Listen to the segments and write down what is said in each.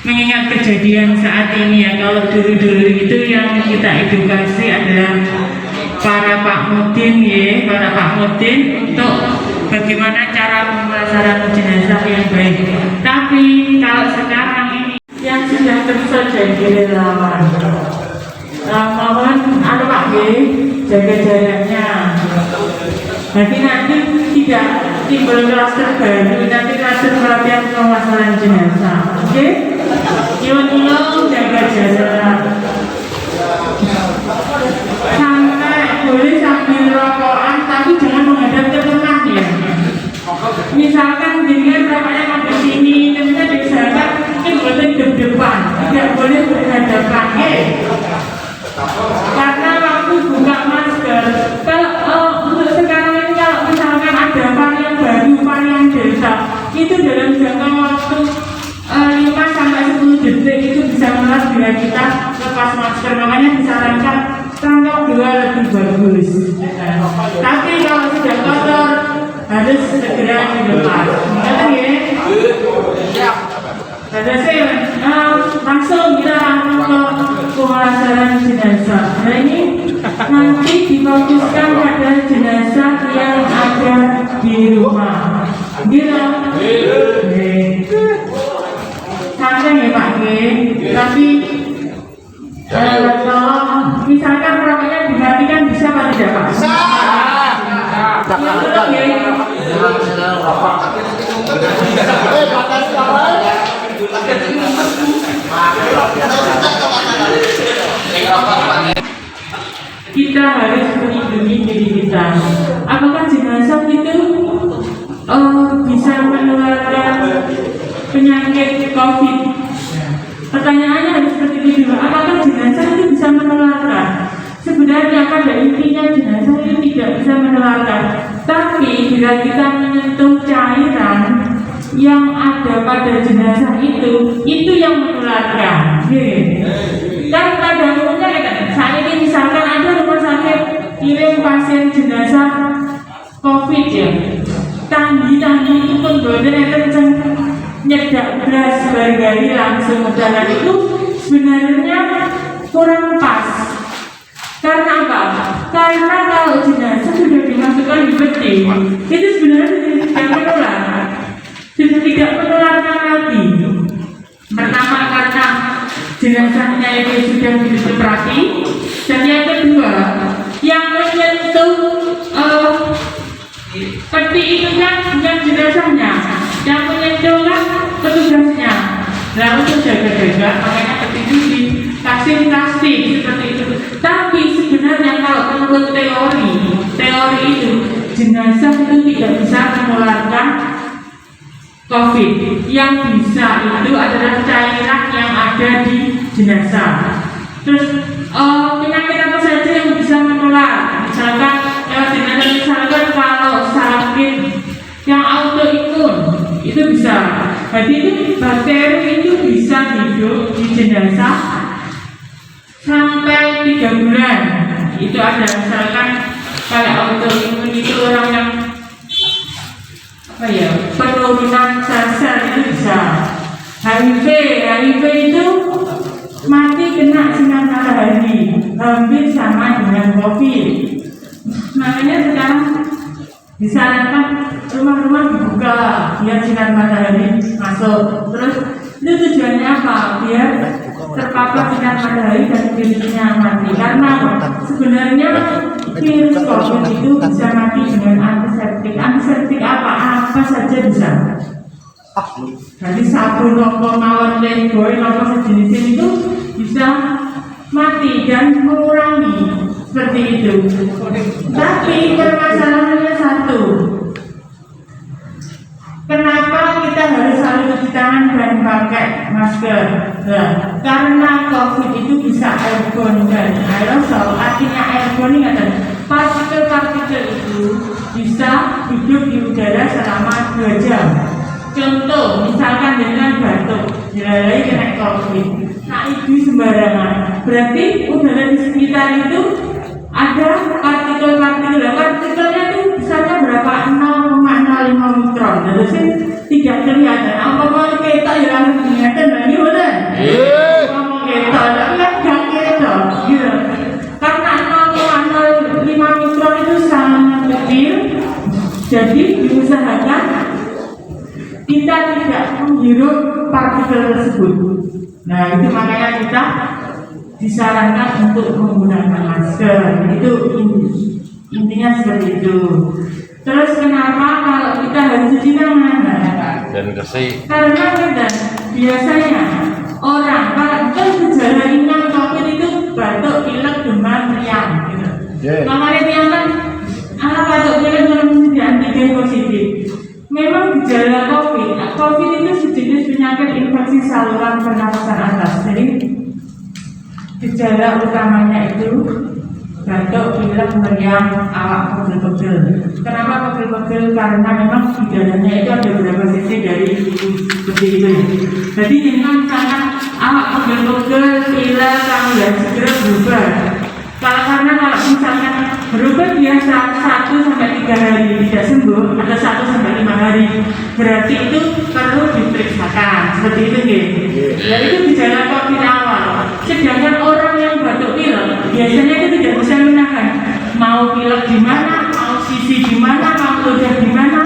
mengingat kejadian saat ini ya, kalau dulu-dulu itu yang kita edukasi adalah para Pak Mudin ya, para Pak Mudin untuk bagaimana cara pemulasaran jenazah yang baik. Tapi kalau sekarang ini yang sudah terus jadi relawan, mohon Pak G jaga jaraknya. Jadi nanti tidak timbul klaster baru, nanti klaster pelatihan pemulasaran jenazah. Oke? Nyuwun jaga jarak. Sampai boleh sambil rokokan, tapi jangan menghadap ke tengah ya. Misalkan dengan rokoknya mau di sini, kemudian diusahakan mungkin boleh ke depan, tidak boleh berhadapan. Karena waktu buka masker, kalau untuk sekarang ini kalau misalkan ada varian baru, varian delta, itu dalam jangka waktu 5-10 detik itu bisa menular bila kita lepas masker. Makanya disarankan rangkap 2 lebih bagus. Tapi kalau sudah kotor harus segera dilepas. Betul ya? Ada saya langsung kita ke pemulasaran jenazah. Nah ini nanti difokuskan pada jenazah yang ada di rumah. Gitu. Santai ya Pak G. Tapi kalau misalkan rokoknya dimatikan bisa apa tidak Pak? Bisa. Kita harus melindungi diri kita. Apakah jenazah itu bisa menularkan penyakit COVID? Pertanyaannya harus seperti itu dulu. Apakah jenazah itu bisa menularkan? Sebenarnya pada intinya jenazah itu tidak bisa menularkan. Tapi bila kita menyentuh cairan yang ada pada jenazah itu yang menularkan. Kan pada umumnya saat ini misalkan ada rumah sakit kirim pasien jenazah COVID ya, tanggi itu pun boleh kenceng nyedak beras bareng-bareng langsung jalan, itu sebenarnya kurang pas. Karena apa? Karena kalau jenazah sudah dimasukkan di peti, itu sebenarnya tidak menular, sudah tidak menularkan lagi. Pertama karena jenazahnya itu sudah ditutup rapi, dan yang kedua yang menyentuh peti itu kan bukan jenazahnya, yang menyentuh kan petugasnya. Lalu itu jaga-jaga, makanya peti itu dikasih plastik seperti itu. Tapi sebenarnya kalau menurut teori itu jenazah itu tidak bisa menularkan COVID. Yang bisa itu adalah cairan yang ada di jenazah. Terus penyakit apa saja yang bisa menular? Misalkan jenazah, misalkan kalau sakit yang autoimun itu bisa. Jadi itu bakteri itu bisa hidup di jenazah sampai 3 bulan. Itu ada misalkan kalau autoimun itu orang yang penurunan sel itu bisa. HIV itu mati kena sinar matahari, hampir sama dengan COVID. Makanya sekarang disarankan rumah-rumah dibuka biar sinar matahari masuk. Terus itu tujuannya apa? Biar terpapar sinar matahari dan virusnya mati. Karena sebenarnya virus COVID itu bisa mati dengan antiseptik. Antiseptik apa saja bisa. Jadi sabun, rokok, mawon, playboy, rokok sejenis itu bisa mati dan mengurangi seperti itu. Tapi permasalahannya satu. Kenapa kita harus selalu cuci tangan dan pakai masker? Karena COVID itu bisa airborne dan aerosol. Artinya airborne ini adalah partikel-partikel itu bisa hidup di udara selama 2 jam. Contoh, misalkan dengan batuk, dilalui kena COVID, nah itu sembarangan. Berarti udara di sekitar itu ada partikel-partikel. Partikelnya itu misalnya berapa? 0,05 mikron. Jadi tidak kelihatan. Apa kita yang menghirup partikel tersebut. Nah, itu makanya kita disarankan untuk menggunakan masker. Itu intinya seperti itu. Terus kenapa kalau kita harus cuci tangan? Dan bersih. Karena biasanya orang kalau gejala ringan COVID itu batuk, pilek, demam, riang. Gitu. Makanya dia kan batuk, pilek, mesti antigen positif. Memang gejala COVID itu sejenis penyakit infeksi saluran pernapasan atas. Jadi gejala utamanya itu batuk, pilek, meriang, awak pegel-pegel. Kenapa pegel-pegel? Karena memang gejalanya itu ada beberapa sisi dari seperti itu. Jadi dengan misalkan awak pegel-pegel, pilek, kamu segera berubah. Karena kalau misalkan berubah biasa 1-3 hari tidak sembuh atau 1-5 hari, berarti itu perlu diperiksakan. Seperti itu gitu. Jadi itu gejala COVID awal. Sedangkan orang yang batuk pilek biasanya itu tidak bisa menahan. Mau pilek di mana, mau sisi di mana, mau ludah di mana.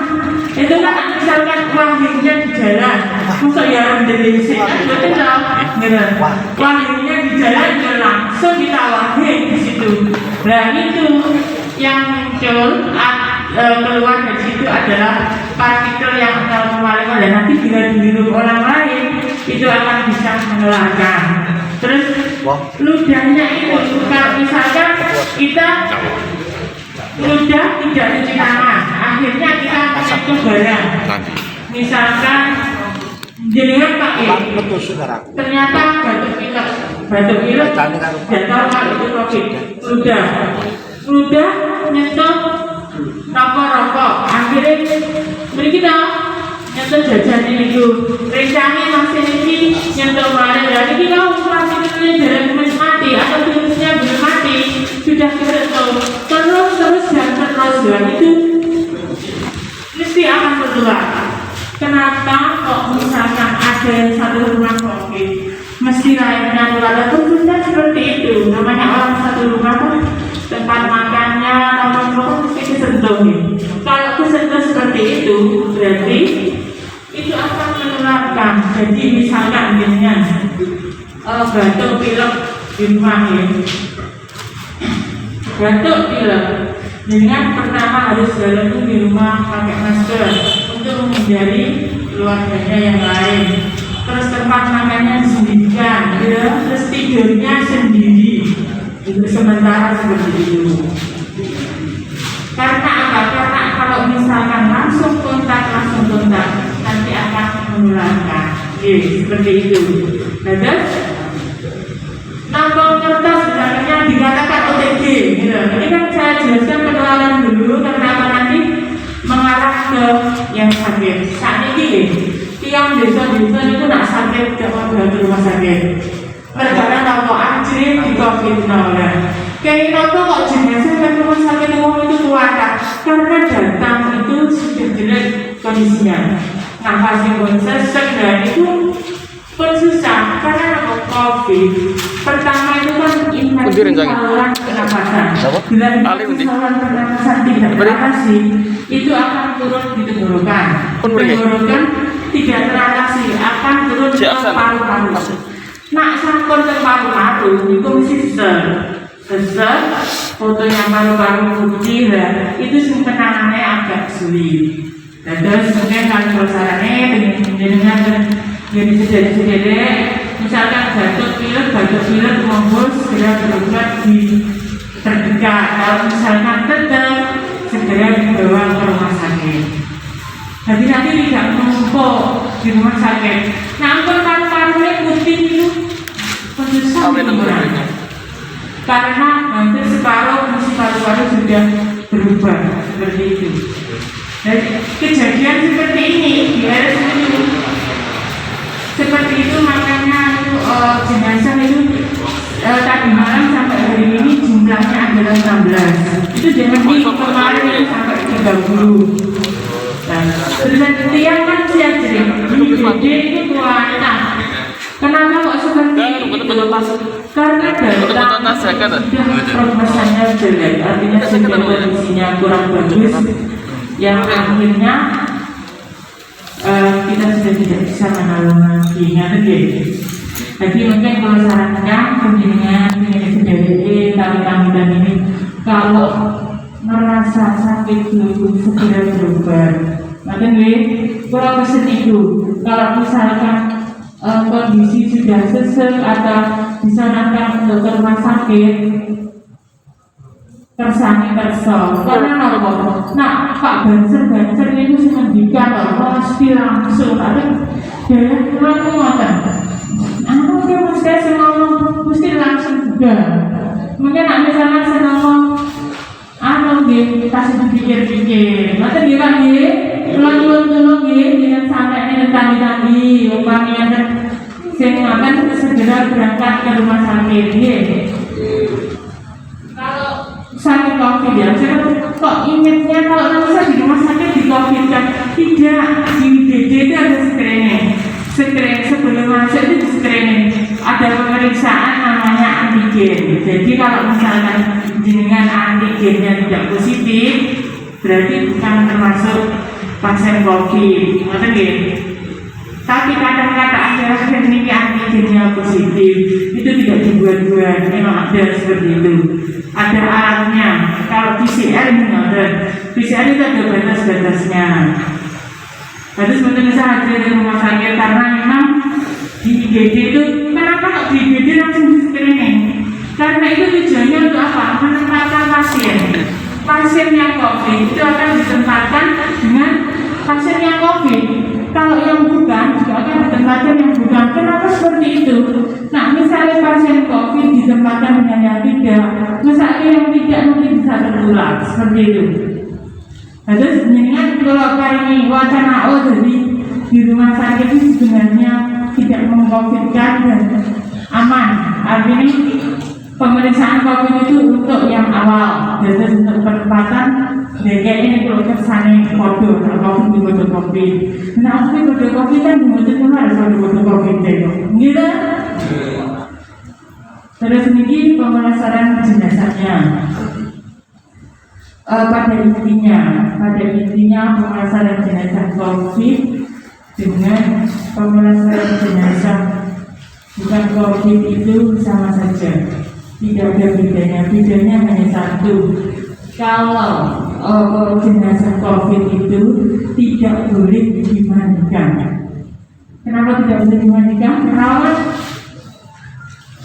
Itu kan misalkan wahirnya di jalan, masa ya rendah sih, betul tak? Wahirnya di jalan langsung kita wahir di situ. Nah itu yang muncul keluar dari situ adalah partikel yang kemarin dan nanti bila dihirup orang lain itu akan bisa menularkan. Terus ludahnya itu kalau misalkan kita ludah tidak cuci tangan, akhirnya kita menyentuh barang. Misalkan jenengan pakai, ternyata batuk pilek, dan tahu kalau itu COVID. Ludah nyentuh rokok, akhirnya beri kita nyentuh jajan itu, rencana masih ini nyentuh barang. Jadi kita masih ini jalan mati atau virusnya belum mati, sudah tersentuh terus dan itu mesti akan bergerak. Kenapa kok misalkan ada yang satu rumah COVID mesti lainnya nular? Tentunya seperti itu. Namanya orang satu rumah kan tempat makannya, nomor mesti kesentuh. Kalau kesentuh seperti itu berarti itu akan menularkan. Jadi misalkan dengan batuk pilek di rumah batuk pilek, dengan pertama harus jalan di rumah pakai masker untuk menghindari keluarganya yang lain. Terus tempat makannya disendirikan, terus tidurnya sendiri. Untuk sementara seperti itu. Karena apa? Karena kalau misalkan langsung kontak nanti akan menularkan. Seperti itu. Nah, nampol kertas sebenarnya dikatakan OTG. Ini kan saya jelaskan penularan dulu karena nanti mengarah ke yang sakit. Saat ini tiang desa-desa itu nak sakit jangan ke rumah sakit. Perkara nopo anjir di COVID-19. Kayak nopo kok jenazah ke rumah sakit umum itu kuat karena datang itu sudah jelek kondisinya. Nafasnya pun sesek dan itu pun susah karena nopo COVID. Pertama itu kan infeksi saluran pernapasan. Bila infeksi saluran pernapasan tidak teratasi, itu akan turun di tenggorokan. Tenggorokan tidak teratasi, akan turun ke paru-paru. Nak sampun ke paru-paru, itu mesti sesek, fotonya paru-paru putih, itu penanganannya agak sulit. Dan terus mungkin kalau sarannya dengan jadi sederhana, misalkan batuk pilek mengumpul segera berobat di terdekat. Kalau misalkan tetap segera dibawa ke rumah sakit. Jadi nanti tidak menumpuk di rumah sakit. Nah, ampun paru-parunya putih itu susah karena hampir separuh fungsi paru-paru sudah berubah seperti itu. Dan kejadian seperti ini seperti itu makanya itu jenazah itu tadi malam sampai hari ini jumlahnya adalah 16. Itu jangan di kemarin itu sampai 30. Terus tiang kan siap jadi itu kualitas. Kenapa kok seperti itu? Karena prognosanya jelek, artinya kondisinya kurang bagus, yang akhirnya kita sudah tidak bisa menolong lagi. Jadi mungkin kalau sarannya penjenengan ini tamu-tamu ini kalau merasa sakit dulu segera berobat. Maka kurang pesen itu. Kalau misalkan kondisi sudah sesek atau disarankan untuk ke rumah sakit, kersane kerso. Karena apa? Nah, Pak Banser itu semendikan pasti langsung ada daya kurang ngoten. Dia mesti ngomong mesti langsung juga. Mungkin misalnya saya ngomong kasih dipikir-pikir. Maka dia ulang-ulang dengan sampai tadi umpamanya saya akan segera berangkat ke rumah sakit. Kalau sakit COVID ya, saya kok ingatnya kalau saya di rumah sakit di COVID kan tidak, di DD itu ada screening sebelum masuk itu di screening ada pemeriksaan namanya antigen. Jadi kalau misalkan jenengan antigennya tidak positif berarti bukan termasuk pasien COVID. Tapi kadang-kadang ada klinik antigennya positif itu tidak dibuat-buat, memang ada seperti itu. Ada alatnya. Kalau PCR ini ada. PCR itu ada batas-batasnya. Harus benar-benar saja di rumah sakit karena memang di IGD itu kenapa kok di IGD langsung di screening? Karena itu tujuannya untuk apa? Menempatkan pasien yang COVID itu akan ditempatkan dengan pasien yang COVID. Kalau yang bukan juga akan ditempatkan yang bukan. Kenapa seperti itu? Nah, misalnya pasien COVID ditempatkan dengan yang tidak, misalnya yang tidak mungkin bisa tertular seperti itu. Terus dengan kalau kali wacana jadi di rumah sakit itu sebenarnya tidak mengcovidkan dan aman. Artinya pemeriksaan COVID itu untuk yang awal, jadi untuk penempatan kayak ini kalau kesannya kode kalau di kode COVID. Nah, kode COVID kan dibutuhkan harus ada kode COVID gitu. Terus ini pemulasaran jenazahnya. Pada intinya pemulasaran jenazah COVID dengan pemulasaran jenazah bukan COVID itu sama saja, tidak ada bedanya hanya satu. Kalau jenazah COVID itu tidak boleh dimandikan. Kenapa tidak boleh dimandikan? Perawat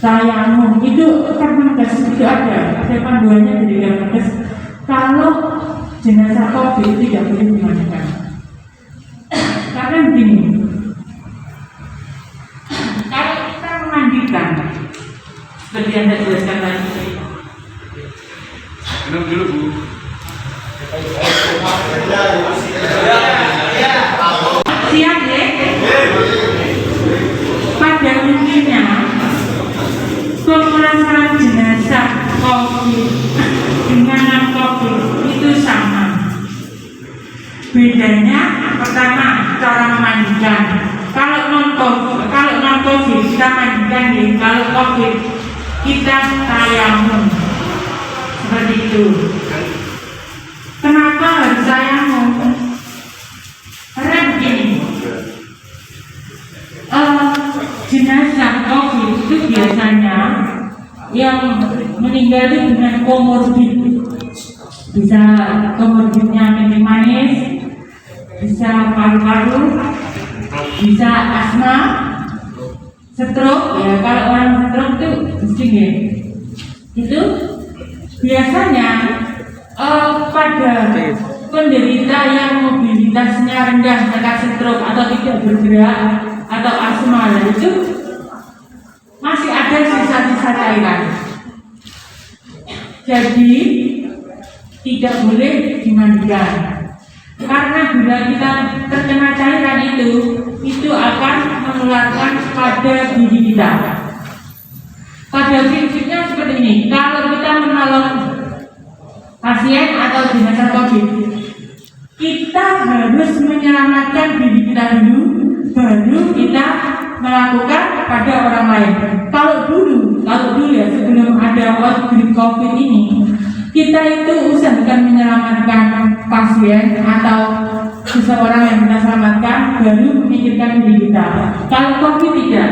tayamum itu Kemenkes itu ada panduannya dari Kemenkes. Kalau jenazah COVID tidak boleh dimandikan. Karena begini, kalau kita memandikan, seperti yang saya jelaskan tadi. Minum dulu Bu. Siap ya? Pada intinya pemulasaran jenazah COVID dengan non-COVID itu sama. Bedanya pertama cara memandikan. Kalau non-COVID kita mandikan ya. Kalau COVID kita tayamum seperti itu. Kenapa harus tayamum? Karena begini. Jenazah COVID itu biasanya yang meninggal dengan komorbid, bisa komorbidnya kencing manis, bisa paru-paru, bisa asma, stroke. Ya kalau orang stroke itu pusing ya. Itu biasanya pada penderita yang mobilitasnya rendah, mereka stroke atau tidak bergerak atau asma, itu masih ada sisa-sisa cairan. Jadi tidak boleh dimandikan. Karena bila kita terkena cairan itu akan menularkan pada diri kita. Pada prinsipnya seperti ini. Kalau kita menolong pasien atau jenazah COVID, kita harus menyelamatkan diri kita dulu, baru kita melakukan pada orang lain. Kalau dulu ya sebelum ada outbreak COVID ini, kita itu usahakan menyelamatkan pasien atau seseorang yang kita selamatkan baru memikirkan diri kita. Kalau COVID tidak.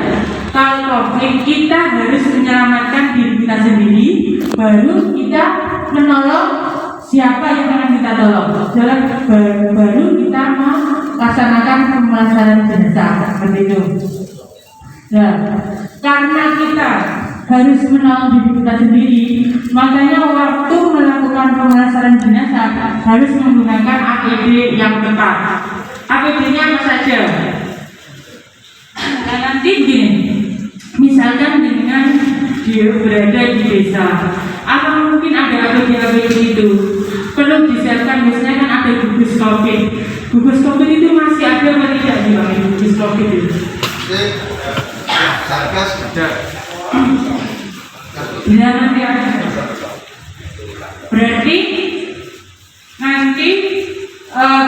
Kalau COVID kita harus menyelamatkan diri kita sendiri, baru kita menolong siapa yang akan kita tolong. Baru kita melaksanakan pemulasaran jenazah seperti itu. Nah, karena kita harus menolong diri kita sendiri, makanya waktu melakukan pemulasaran jenazah harus menggunakan APD yang tepat. APD-nya apa saja? Nah, nanti gini, misalkan dengan dia berada di desa, apa mungkin ada APD itu? Perlu disiapkan, biasanya kan ada gugus COVID. Gugus COVID itu masih ada atau tidak di bawah gugus COVID itu? Satgas ada. Tidak, nanti ada. Berarti nanti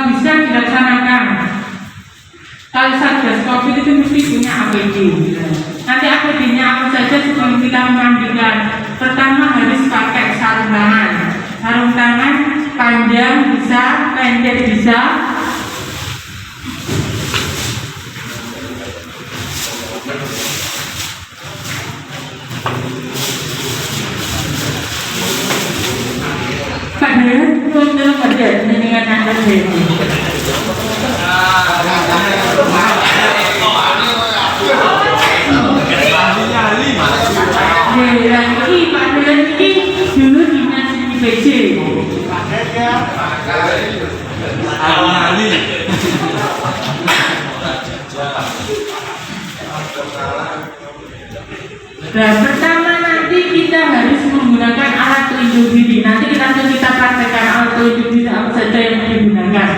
bisa dilaksanakan. Kalau Satgas COVID itu mesti punya APD. Nanti APD-nya apa saja sebelum kita memandikan? Pertama harus pakai sarung tangan. Sarung tangan panjang bisa, pendek bisa. Padahal belum ada dengan anda ini. Lagi padahal ini dulu dinas IPC. Nah, pertama nanti kita harus menggunakan alat pelindung diri. Nanti kita praktekkan alat pelindung diri apa saja yang digunakan.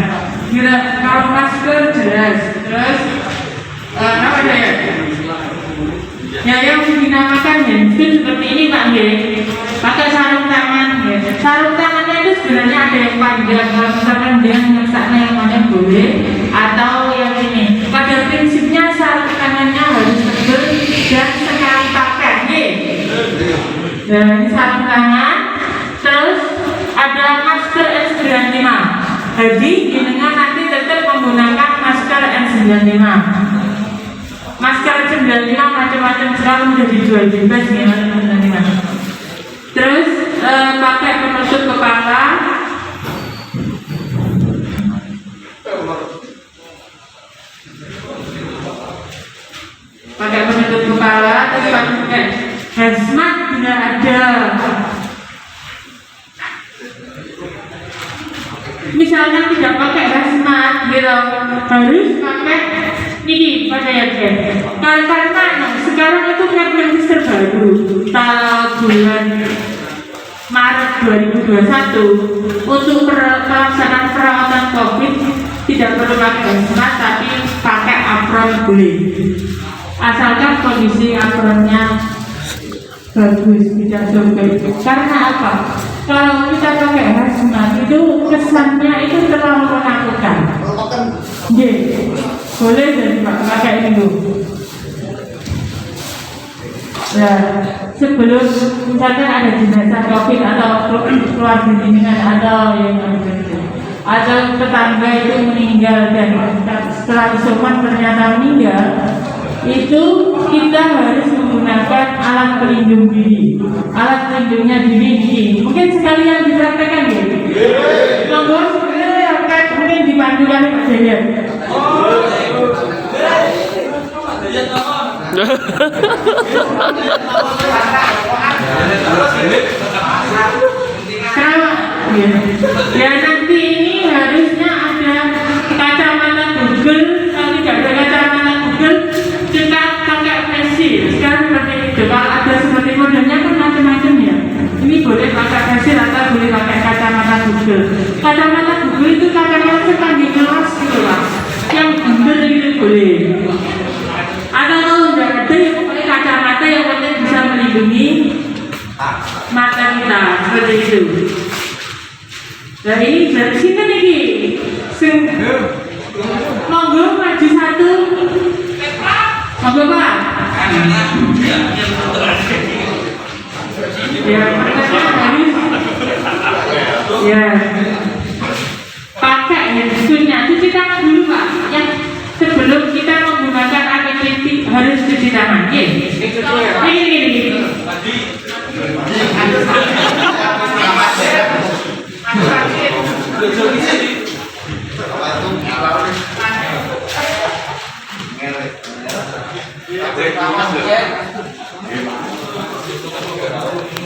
Kalau masker jelas, terus apa ya? Ya yang dinamakan handscoon seperti ini Pak G. Pakai sarung tangan. Ya. Sarung tangannya itu sebenarnya ada yang panjang, kalau misalkan dia ngesaknya yang mana boleh, atau yang ini. Pada prinsipnya sarung tangannya harus tebal dan sekali pakai. Dan ini sarung tangan. Terus ada masker N95. Jadi dengan nanti tetap menggunakan masker N95. Masker N95 macam-macam sekarang sudah dijual bebas ya N95. Terus pakai penutup kepala. Pakai penutup kepala, terus pakai hazmat bila ada. Misalnya tidak pakai hazmat, gitu, harus pakai ini pada ya karena sekarang itu Permenkes terbaru bulan Maret 2021 untuk pelaksanaan perawatan COVID tidak perlu pakai hazmat tapi pakai apron boleh, asalkan kondisi apronnya bagus, tidak sobek. Karena apa? Kalau kita pakai hazmat itu kesannya itu terlalu menakutkan. Boleh jadi pakai itu. Nah, sebelum misalkan ada jenazah COVID atau keluarga jenengan atau yang atau tetangga itu meninggal dan setelah isoman ternyata meninggal, itu kita harus menggunakan alat pelindung diri. Alat pelindungnya diri ini mungkin sekalian dipraktekkan ya. Monggo mungkin dipandukan Pak Jaya. Ya nanti ini harusnya ada kacamata Google. Kalau tidak ada kacamata Google, kita pakai pensil. Sekarang seperti itu. Kalau ada seperti modelnya kan macam-macam ya. Ini boleh pakai pensil atau boleh pakai kacamata Google. Kacamata Google itu kacamata sepandai kelas gitu lah. Yang benar itu boleh. Atau kalau tidak ada yang pakai kacamata yang penting bisa melindungi mata kita seperti itu. Nah ini dari sini nih, monggo maju satu, monggo Pak. Ya pertanyaan harus, ya pakai ya berikutnya cuci tangan dulu Pak. Yang sebelum kita menggunakan APD harus cuci tangan. Ini.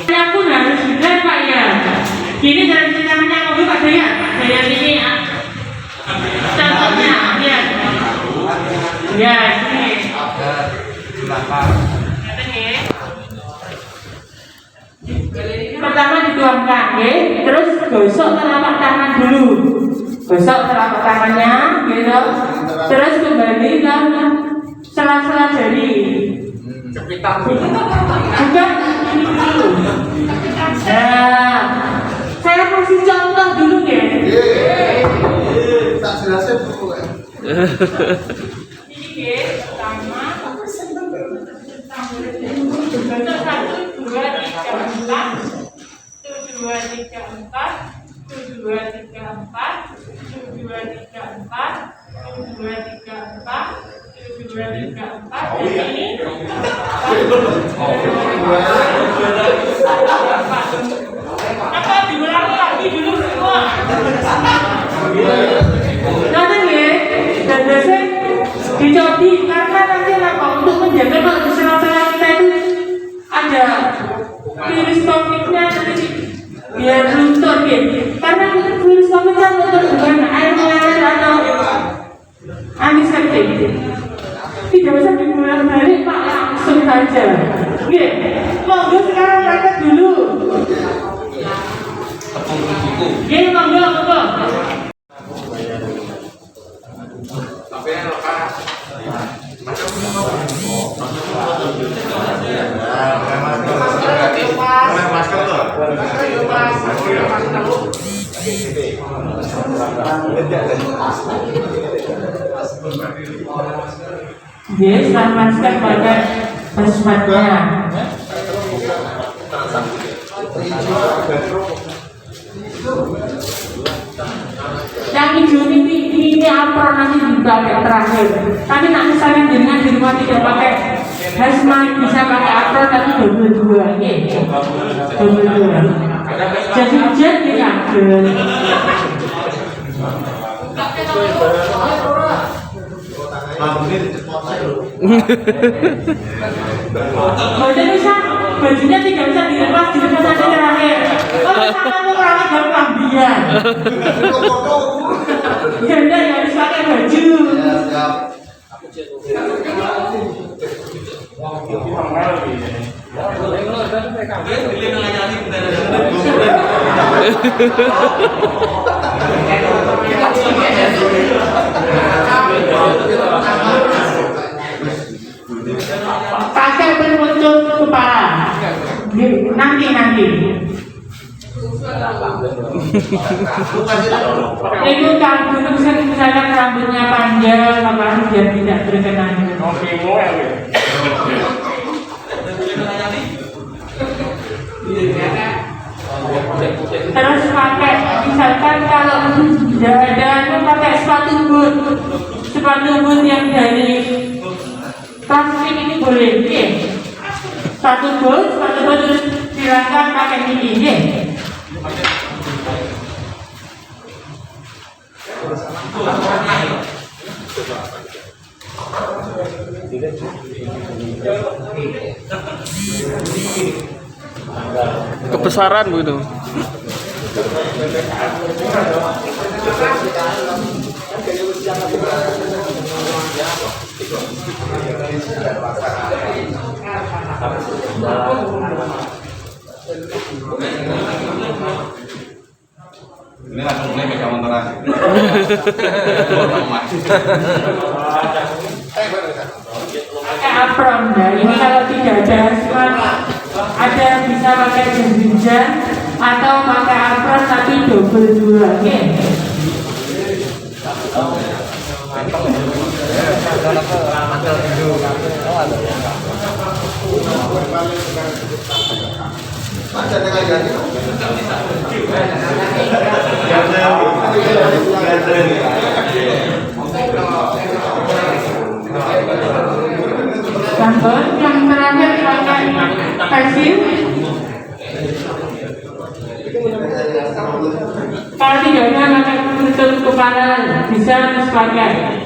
Saya pun harus benar Pak ya. Ini dari tangannya mobil Pak Daya. Daya ini contohnya ya. Ya ini. Pertama dituangkan, ya. Terus gosok telapak tangan dulu. Gosok telapak tangannya, gitu. Terus kembali ke sela-sela jari. Bukan ini dulu. Nah, saya kasih contoh dulu ya. Tak jelasin dulu ya. Ini ya, pertama. Bentuk 1, 2, 3, 4. 1, 2, 3, 4. 1, 2, 3, 4. 1, 2, 3, 4. 1, 2, 3, 4. 1, 2, 3, 4. Ini. Apa diulangi lagi dulu semua? Nanti ya, dan biasanya dicobi karena nanti apa untuk menjaga kalau sela-sela kita itu ada virus COVID-nya nanti biar luntur gitu. Karena virus COVID kan luntur dengan air mengalir atau antiseptik. Tidak usah diulang balik Pak, langsung saja. Oke, monggo sekarang angkat dulu. Oke, monggo. Yes, selamatkan pakai hazmatnya. Yang hijau ini apron nanti dipakai terakhir. Tapi nak misalnya dengan di rumah tidak pakai hazmat bisa pakai apron tapi double 2 ya. Double 2. Jadi hujan ya kan. Bajunya tidak bisa dilepas di depan saja terakhir. Kalau sama tuh orang agak lambian. Jadi harus pakai baju. Pakai penutup kepala. Nanti. Itu kan dulu misalnya rambutnya panjang, apa biar tidak terkenal. Terus pakai, misalkan kalau tidak ada, pakai sepatu boot yang dari plastik ini boleh, ya. Sepatu boot terus silakan pakai ini, ya. Kebesaran begitu. Ini langsung mulai megang motoran. Pakai apron, nah ini kalau tidak ada hazmat, ada bisa pakai jas hujan atau pakai apron tapi double 2, ya. Sampel yang terakhir pakai pensil. Kalau tidak ada pakai tutup kepala, bisa harus pakai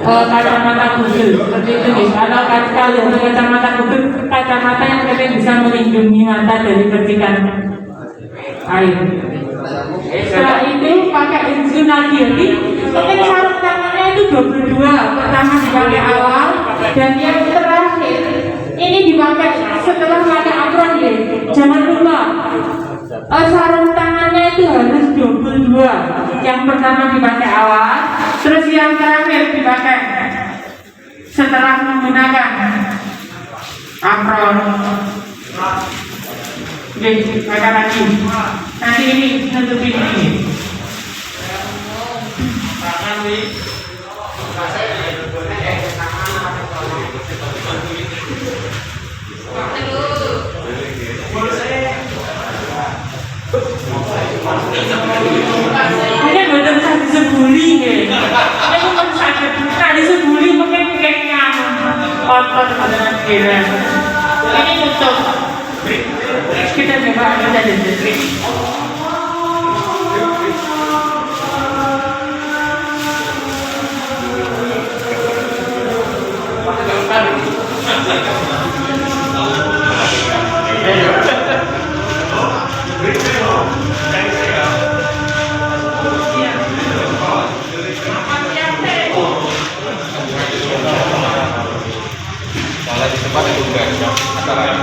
kacamata khusus seperti itu nih. Kalau kacamata khusus, kacamata yang katanya bisa melindungi mata dari percikan air. Setelah itu pakai insulin jadi penting sarung tangannya itu 22. Pertama dipakai awal dan yang terakhir ini dipakai setelah pakai apron ya. Jangan lupa sarung tangannya itu harus 22. Yang pertama dipakai awal, terus yang terakhir dipakai setelah menggunakan apron. Oke, pakai lagi. Nanti ini nutupin ini. Ini betul saya disebuli ya. Ini bukan sakit. Nah disebuli mungkin kayaknya kotor dengan kira. Ini tutup. Kita coba ada di Soalnya di tempat itu enggak acara yang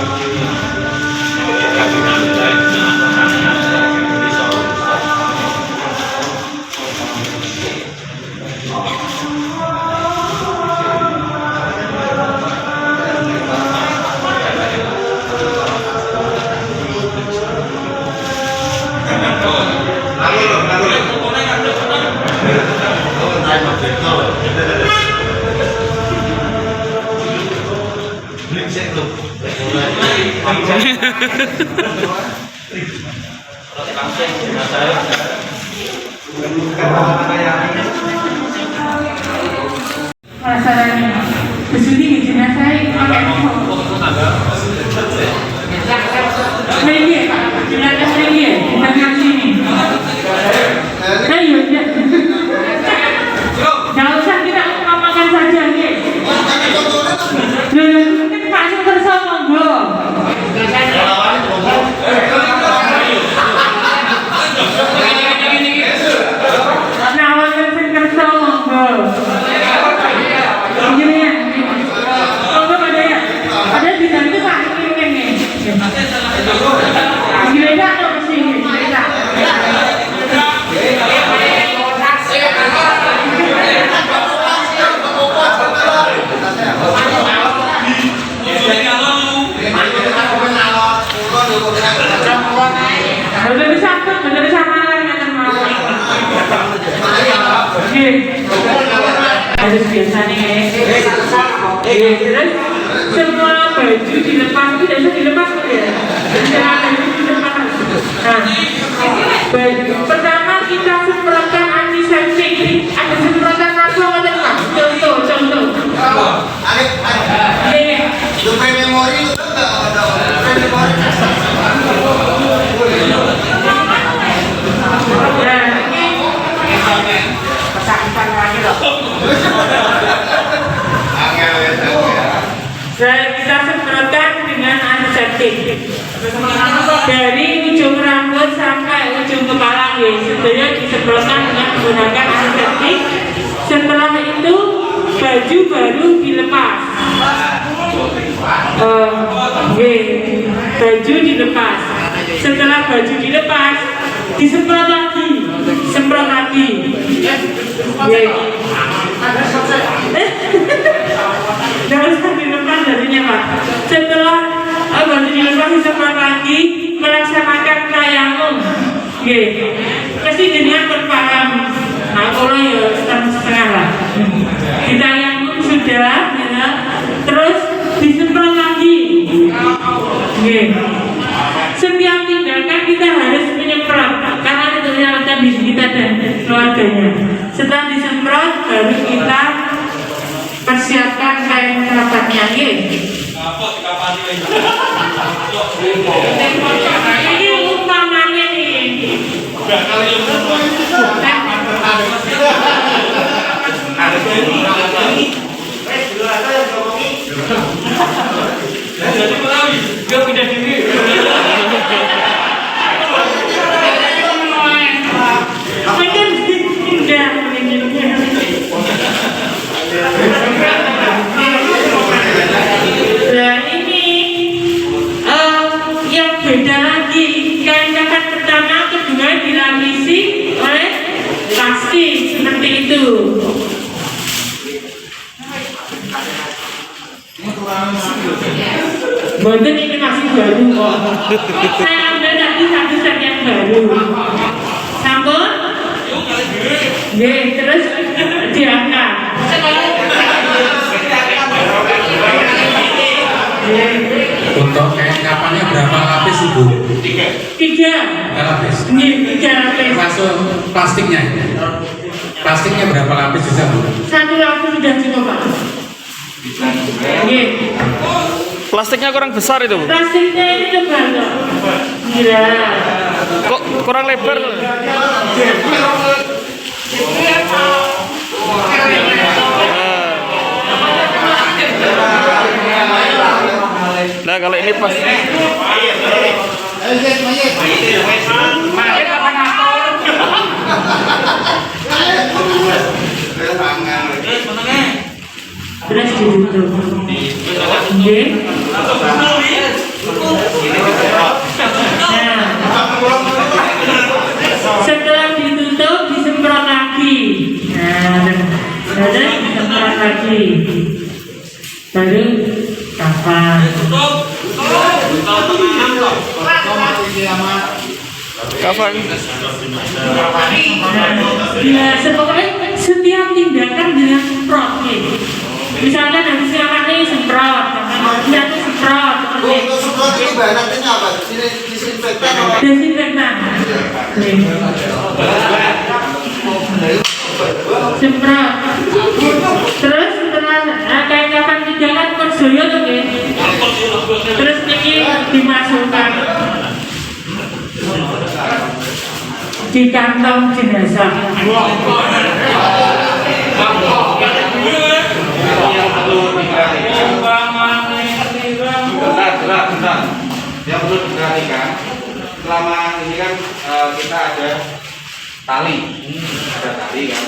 masalahnya kesini di jenazah pakai Seringi, jenazah Seringi, jenazah sini. Ayo, jangan usah kita ngomongkan saja nih. Mungkin masuk bersama monggo. Harus biasanya terus semua baju dilepas itu biasa dilepas ya. Semua baju dilepas. Nah, pertama kita semprotkan antiseptik. Ada semprotan langsung atau enggak? Contoh. Supaya memori itu enggak ada memori. Dan kita semprotkan dengan antiseptik dari ujung rambut sampai ujung kepala ya. Sebenarnya disemprotkan dengan menggunakan antiseptik. Setelah itu baju baru dilepas. Baju dilepas. Setelah baju dilepas, disemprot lagi. Jangan sampai dilepas bajunya Pak. Setelah baju dilepas disemprot lagi, melaksanakan tayamum. Pasti jenengan berpaham. Nah, kalau ya setengah lah. Ditayamum sudah, ya. Terus disemprot lagi. Setiap dan keluarganya. Setelah disemprot, baru kita persiapkan kain kerabatnya. Ini umpamanya nih. Nah ini yang beda lagi, kain kafan pertama kedua dilapisi oleh plastik seperti itu. Boten ini masih baru kok. Saya ambil tadi satu set yang baru. Sampun? Terus diangkat. Untuk kain kapannya berapa lapis Ibu? Tiga lapis. Tiga lapis. Termasuk plastiknya. Plastiknya berapa lapis bisa Bu? Satu lapis sudah cukup Pak. Plastiknya kurang besar itu, Bu. Plastiknya ini tebal kok. Gila. Kok kurang lebar? Nah, kalau ini pas. Terus ditutup. Setelah ditutup disemprot lagi. Disemprot lagi. Baru kafan. Kafan. Ya, pokoknya setiap tindakan dengan semprot nih. Misalkan habis makan nih semprot, dia tuh semprot. Untuk semprot itu bahan aktifnya apa? Disinfektan apa? Desinfektan. Semprot. Terus setelah kain kapan tindakan persoyo tuh ya. Terus ini dimasukkan di kantong jenazah. Bentar. Yang perlu diperhatikan, selama ini kan kita ada tali kan.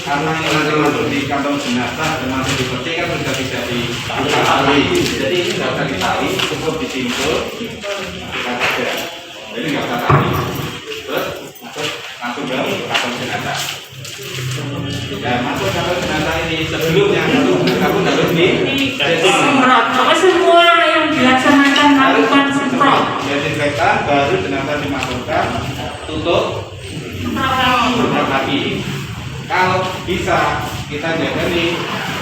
Karena yang nanti masuk di kantong jenazah dan masuk di peti kan sudah tidak dibuka tali. Jadi ini nggak usah ditali, cukup disimpul, kita saja. Jadi nggak usah tali. Terus masuk ke kantong jenazah. Dan masuk kantong jenazah ini sebelumnya kamu harus Semprot. Pokoknya semua yang dilaksanakan melakukan semprot. desinfektan, baru jenazah dimasukkan, tutup lagi. Kalau bisa kita jaga nih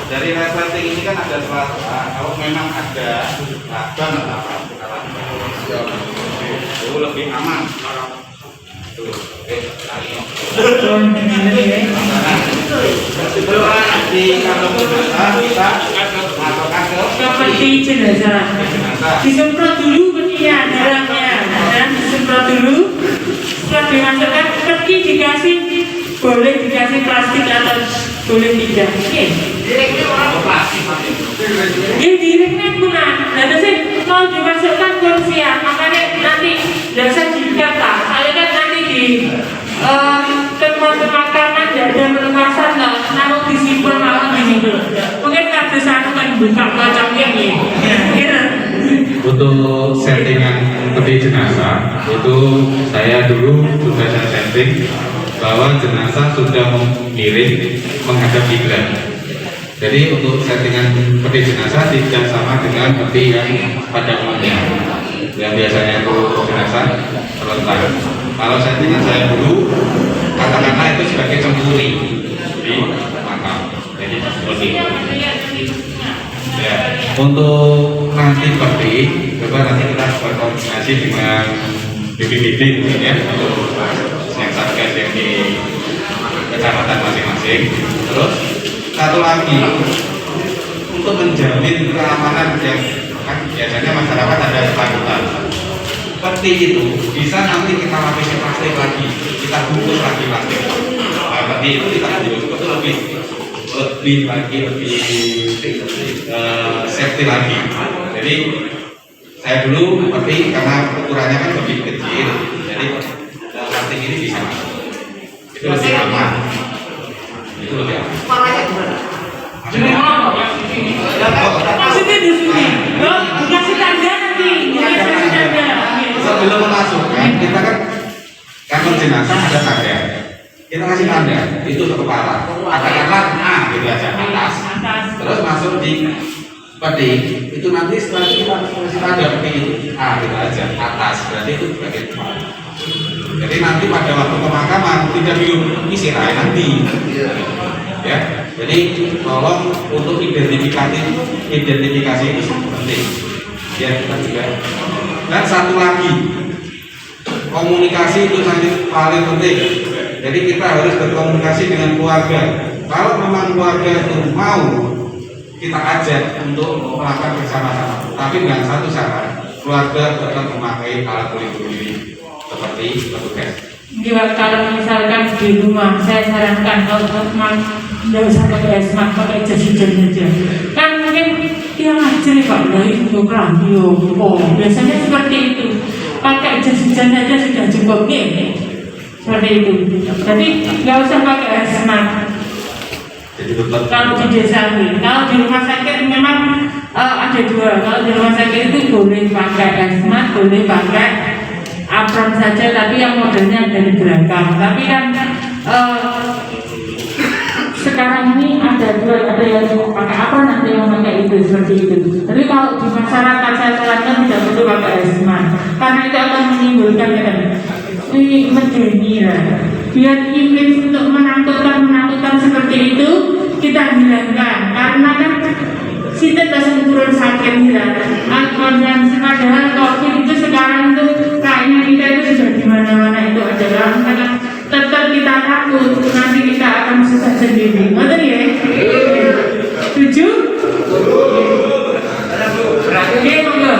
dari resleting ini kan ada sela-sela. Kalau memang ada lakban atau apa, itu lebih aman. Sebelum di kantong jenazah kita masukkan ke Peti jenazah. Disemprot dulu petinya, darahnya, dan disemprot dulu. Setelah dimasukkan peti dikasih, boleh dikasih plastik atau boleh tidak. Ini direknya gunan. Dan sih mau dimasukkan kursian, makanya nanti dasar dikata. Saya kan nanti di tempat pemakaman ada pelunasan lah, namun disimpan malah disimpan. Mungkin ada satu kan buka macamnya nih. Untuk settingan peti jenazah itu saya dulu sudah saya setting bahwa jenazah sudah miring menghadap kiblat. Jadi untuk settingan peti jenazah tidak sama dengan peti yang pada umumnya. Yang biasanya itu jenazah terletak. Kalau settingan saya dulu katakanlah itu sebagai cempuri di makam. Jadi seperti itu. Ya, untuk nanti peti, coba nanti kita berkoordinasi dengan BPBD mungkin ya untuk yang satgas yang di kecamatan masing-masing. Terus satu lagi untuk menjamin keamanan yang kan biasanya masyarakat ada ketakutan. Peti itu bisa nanti kita lapisi plastik lagi, kita bungkus lagi plastik. Nah, peti itu kita bungkus itu lebih safety lagi. Jadi saya dulu peti karena ukurannya kan lebih kecil, jadi plastik ini bisa masuk. Itu lebih aman. Itu lebih aman. Maksudnya di sini, kasih tanda nanti, kasih tanda. Sebelum memasukkan kita kan kantor jenazah ada tanda, kita kasih tanda itu ke kepala, katakanlah gitu aja atas, terus masuk di peti itu nanti setelah itu kita kasih tanda peti itu gitu aja atas, berarti itu bagian kepala. Jadi nanti pada waktu pemakaman tidak bingung ini sirai nanti, ya. Jadi tolong untuk identifikasi itu penting, biar kita juga. Dan satu lagi, komunikasi itu nanti paling penting. Jadi kita harus berkomunikasi dengan keluarga. Kalau memang keluarga itu mau, kita ajak untuk melakukan bersama-sama. Tapi dengan satu syarat, keluarga tetap memakai alat pelindung diri seperti petugas. Juga kalau misalkan di rumah, saya sarankan kalau teman nggak usah pakai esmat, pakai jas hujan saja. Kan mungkin dia ngajar Pak, dari untuk radio. Biasanya seperti itu. Pakai jas hujan saja sudah cukup nih. Seperti itu. Jadi nggak usah pakai esmat. Jadi tetap Kalau di desa ini, kalau di rumah sakit memang ada dua. Kalau di rumah sakit itu boleh pakai esmat, boleh pakai apron saja, tapi yang modelnya dari belakang. Tapi kan sekarang ini ada dua, ada yang pakai apron, ada yang pakai itu seperti itu. Jadi kalau di masyarakat saya sarankan tidak perlu pakai esmat, karena itu akan menimbulkan ini medeni ya. Biar image untuk menakutkan seperti itu kita hilangkan, karena kan kita langsung turun sakit ya. Dan padahal COVID itu sekarang itu kayaknya kita itu sudah di mana-mana itu adalah karena tetap kita takut nanti kita akan susah sendiri. Betul ya? Setuju? Oke, monggo.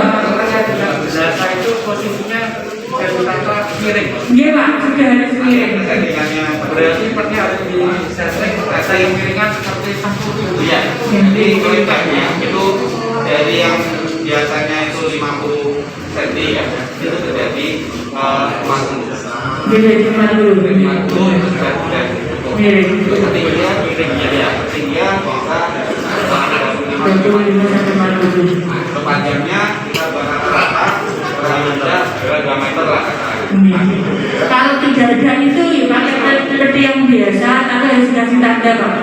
Jenazah itu posisinya rata-rata miring. Iya Pak, sudah harus miring. Berarti sepertinya harus disetting rata yang miringan seperti sampul itu. Iya. Jadi kualitasnya itu dari yang biasanya itu 50 cm ya, itu terjadi 50. Jadi cuma dulu. 50 itu sudah cukup. Miring. Ketinggian ya, ketinggian bisa 25 sampai 40. kepanjangnya kita rata-rata berada 2 meter lah. Kalau tidak ada itu ya pakai peti yang biasa, tapi harus kasih tanda Pak.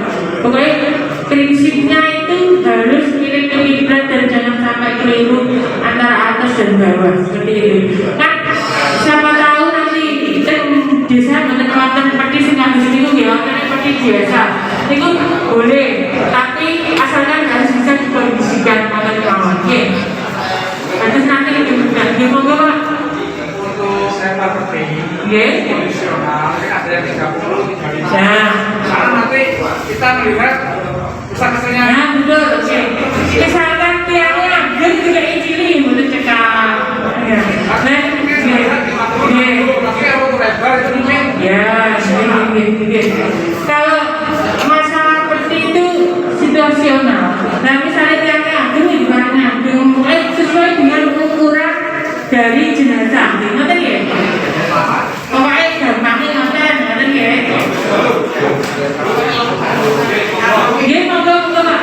Pokoknya prinsipnya itu harus miring ke kiblat dan jangan sampai keliru antara atas dan bawah seperti itu. Kan siapa tahu nanti desa menemukan peti sing habis itu ya, peti biasa. Itu boleh, tapi asalkan harus bisa dikondisikan oleh kawan. Oke. Terus nanti gimana Pak? Untuk sampel peti kondisional ada yang 30 35. Ya. Karena nanti kita melihat kesan-kesannya. Ya betul. Oke. Misalkan tiangnya dia juga cili, boleh cekak. Ya. Kalau masalah seperti itu situasional. Nah misalnya tiangnya gimana? Sesuai dengan ukuran dari jenazah. Ngerti ya? Pokoknya gampangnya ngerti ya? Iya, monggo Pak.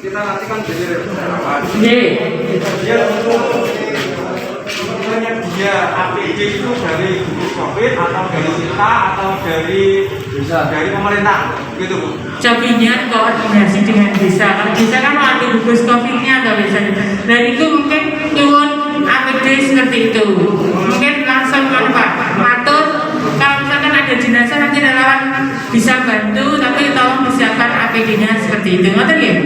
Kita nanti kan jadi relawan. Iya. Dia untuk dia APD itu dari gugus COVID atau dari kita atau dari pemerintah gitu Bu. Cobinya koordinasi dengan desa. Kalau desa kan ada gugus COVID-nya atau biasanya. Dan itu mungkin nyuwun APD seperti itu. Mungkin langsung kan Pak matur. Kalau misalkan ada jenazah nanti relawan bisa bantu, tapi tolong disiapkan APD-nya seperti itu. Ngerti ya?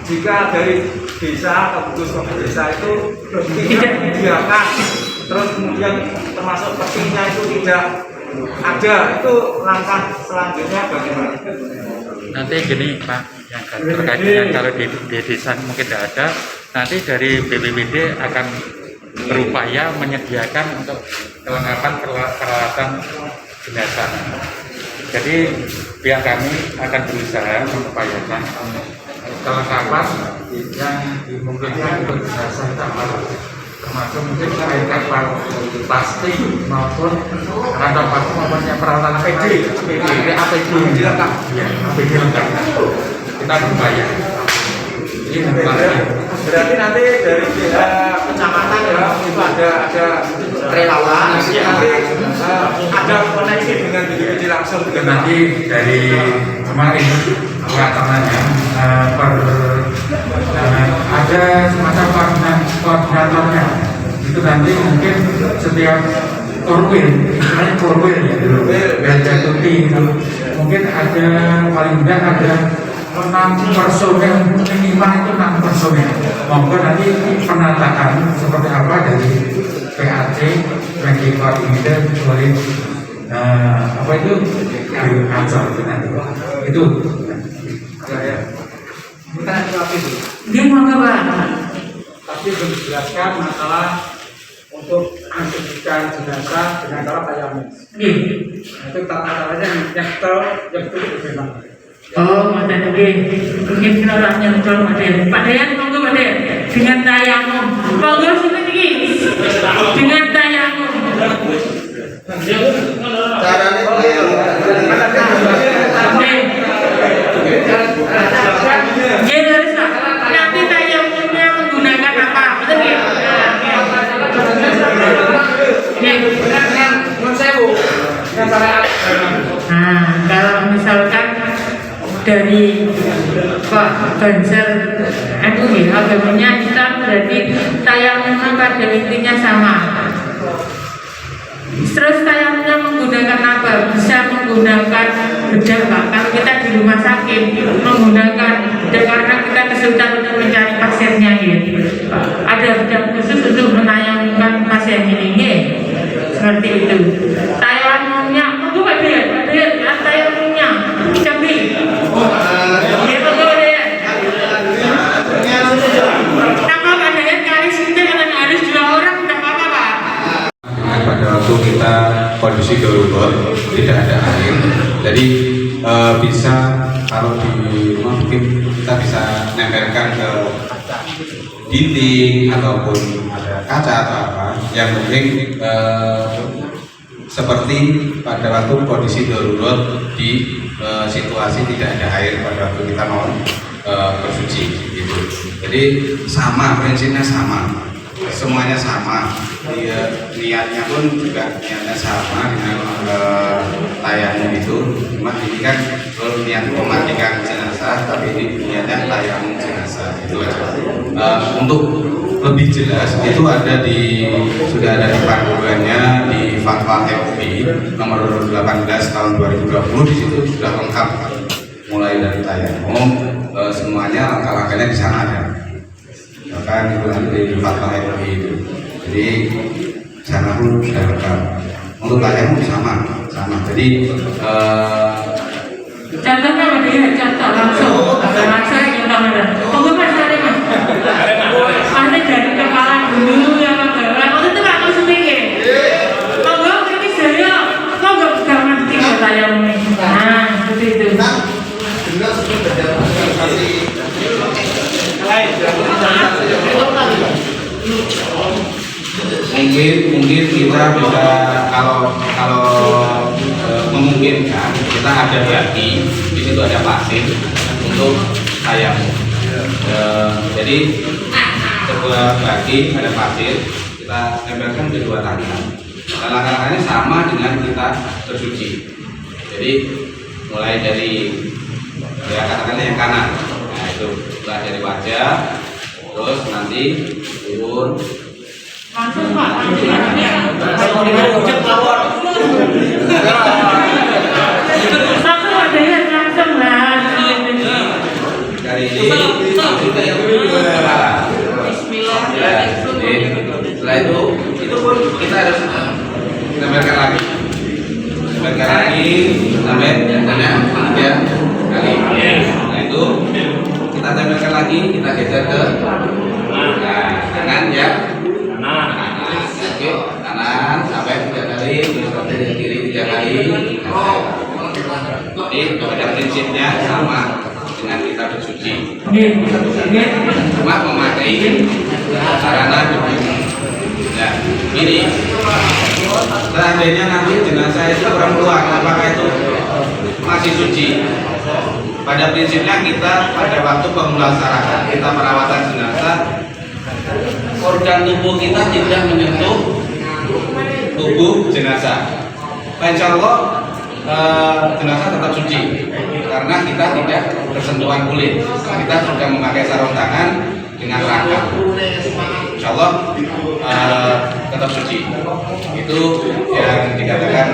Jika dari desa atau gugus COVID desa itu tidak menyediakan terus kemudian termasuk petinya itu tidak ada, itu langkah selanjutnya bagaimana? Nanti gini Pak, yang terkait dengan kalau di desa mungkin tidak ada, nanti dari BPBD akan berupaya menyediakan untuk kelengkapan peralatan jenazah. Jadi pihak kami akan berusaha mengupayakan kelengkapan yang dimungkinkan untuk jenazah kamar, termasuk mungkin kain kapal plastik maupun kantong plastik maupun yang peralatan APD lengkap. Ya, APD lengkap. Kita berupaya. Ini Berarti nanti dari pihak kecamatan ya itu ada relawan, nanti ada koneksi dengan BPBD langsung dengan Nanti dari kemarin pelaksanaannya ada semacam koordinatornya. Itu nanti mungkin setiap korwil, istilahnya korwil ya, Belja Tuti itu mungkin ada paling tidak ada 6 personel, minimal itu 6 personel. Monggo nanti penataan seperti apa dari PAC, Ranking Coordinator, oleh apa itu Ansor itu nanti itu. kita nanti dulu. Dia monggo Pak. Tapi belum dijelaskan masalah untuk mensucikan jenazah dengan cara tayammum. Nggih. Itu tata caranya yang betul bagaimana? Oh, Mboten nggih. Mungkin kira nyentol Mboten. Pak Dayan monggo Pak Dayan. Dengan tayamum. Monggo sinten iki? Dengan tayamum. Caranya Nggih, terus Pak. Nanti tayamumnya menggunakan apa? Betul nggih? Nah, kalau misalkan dari Pak Banser itu ya agamanya Islam, berarti tayamumnya pada intinya sama. Terus tayamumnya menggunakan apa? Bisa menggunakan bedah Pak. Kalau kita di rumah sakit menggunakan bedah karena kita kesulitan untuk mencari pasiennya gitu. Ada bedah khusus untuk menayamkan pasien ini. Seperti itu. Tayamumnya, monggo Pak Dayan, tayamumnya cabai. Ya monggo Pak Dayan. Nama Pak Dayan kali sinten kan harus 2 orang, tidak apa-apa Pak. Pada waktu kita kondisi darurat tidak ada air, jadi bisa kalau di rumah mungkin kita bisa nempelkan ke dinding ataupun ada kaca atau apa yang penting seperti pada waktu kondisi darurat di situasi tidak ada air pada waktu kita mau bersuci gitu. Jadi sama, prinsipnya sama, semuanya sama, niatnya pun juga niatnya sama dengan tayamum itu. Cuma ini kan kalau niat memandikan jenazah, tapi ini niatnya tayamum jenazah itu aja. Untuk lebih jelas itu sudah ada di panduannya di Fatwa MUI nomor 18 tahun 2020. Di situ sudah lengkap mulai dari tayamum, semuanya langkah-langkahnya di sana ada. Bahkan itu nanti di Fatwa MUI itu. Jadi sana pun sudah lengkap. Untuk tayamum sama. Jadi contohnya Pak Dayan, contoh langsung yang kamera. Monggo Mas Ari Mas. Nanti dari kepala dulu yang ke bawah. Waktu itu Pak langsung mikir. Monggo ini saya, monggo gak ngerti kok tayamum ini. Nah, seperti itu. benar sebelum berdemonstrasi. Mungkin kita bisa kalau memungkinkan kita ada bagi di situ ada pasir untuk tayamum. Jadi sebuah bagi ada pasir kita tempelkan kedua tangan. Langkah-langkahnya sama dengan kita bersuci. Jadi mulai dari ya katakanlah yang kanan. Nah itu mulai dari wajah, terus nanti turun. Langsung Pak. Langsung ada yang langsung lah. Dari ini Bismillahirrahmanirrahim. Setelah itu pun kita harus tempelkan lagi sampai biasanya 3 kali. Nah itu kita tempelkan lagi, kita geser ke kanan ya. Oke, kanan sampai 3 kali, terus ke kiri 3 kali. Jadi pada prinsipnya sama dengan kita bersuci, cuma memakai sarana berbeda. Nah, ini seandainya nanti jenazah itu perempuan, apakah itu masih suci? Pada prinsipnya kita pada waktu pemulasaraan, kita perawatan jenazah, organ tubuh kita tidak menyentuh tubuh jenazah. Insya Allah jenazah tetap suci karena kita tidak bersentuhan kulit. Kita sudah memakai sarung tangan dengan rangka. Insya Allah tetap suci. Itu yang dikatakan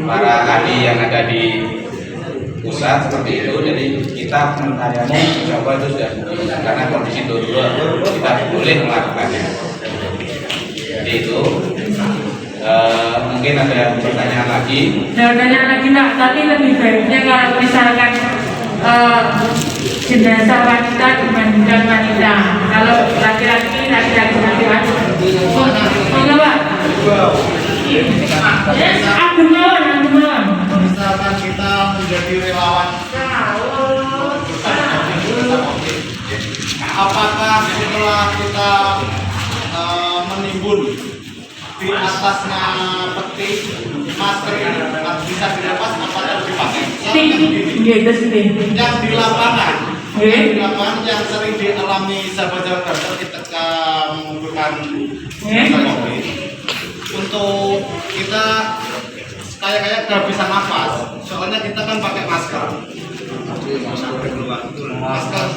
para ahli yang ada di pusat seperti itu. Jadi kita menanyanya insya Allah itu sudah suci karena kondisi darurat kita boleh melakukannya. Jadi itu mungkin ada pertanyaan lagi. Pertanyaan lagi Pak, tapi lebih baiknya kalau misalkan jenazah wanita dibandingkan wanita. Kalau laki-laki masih ada. Mana Pak? Aku melawan. Misalkan kita menjadi relawan, apakah setelah kita menimbun di atasnya peti masker ini bisa dilepas apa harus dipakai? Yang di lapangan, yang sering dialami sahabat-sahabat dokter ketika menggunakan COVID, untuk kita kayak nggak bisa nafas, soalnya kita kan pakai masker.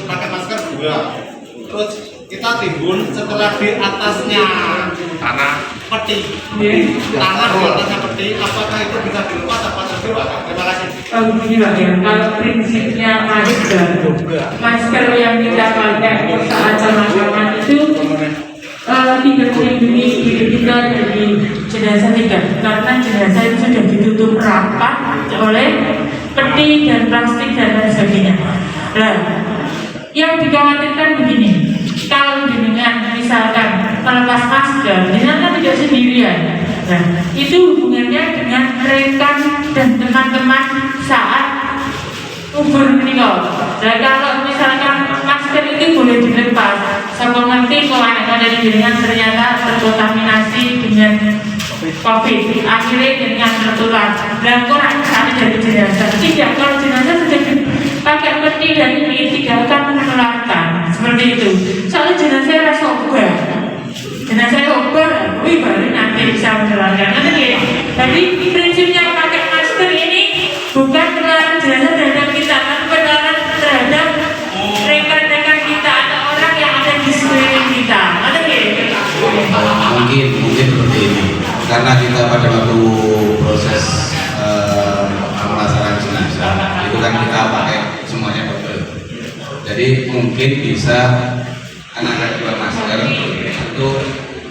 Pakai masker 2. Terus kita timbun setelah di atasnya tanah peti, tanah di atasnya peti, apakah itu bisa dilepas apa tidak? Terima kasih. Begini Pak ya, kalau prinsipnya masker yang kita pakai saat pemakaman itu tidak melindungi diri kita dari jenazah tidak, karena jenazah itu sudah ditutup rapat oleh peti dan plastik dan lain sebagainya. Nah, yang dikhawatirkan begini, kalau dengan misalkan melepas masker, jenazah tidak sendirian. Nah, itu hubungannya dengan rekan dan teman-teman saat kubur meninggal. Nah, kalau misalkan masker itu boleh dilepas, saya mengerti kalau anak-anak dengan ternyata terkontaminasi dengan COVID, akhirnya dengan tertular. Dan kurang sekali dari jenazah. Tidak, kalau jenazah sudah pakai peti dan ini tidak akan menularkan seperti itu. Soalnya jenazah rasa obah. Jenazah obah, baru nanti bisa menularkan. Jadi prinsipnya pakai masker ini bukan penularan jenazah terhadap kita, tapi penularan terhadap rekan-rekan kita atau orang yang ada di sekeliling kita. Mungkin seperti ini. Karena kita pada waktu proses pemulasaran jenazah itu kan kita pakai semuanya botol. Jadi mungkin bisa anak-anak jual masker itu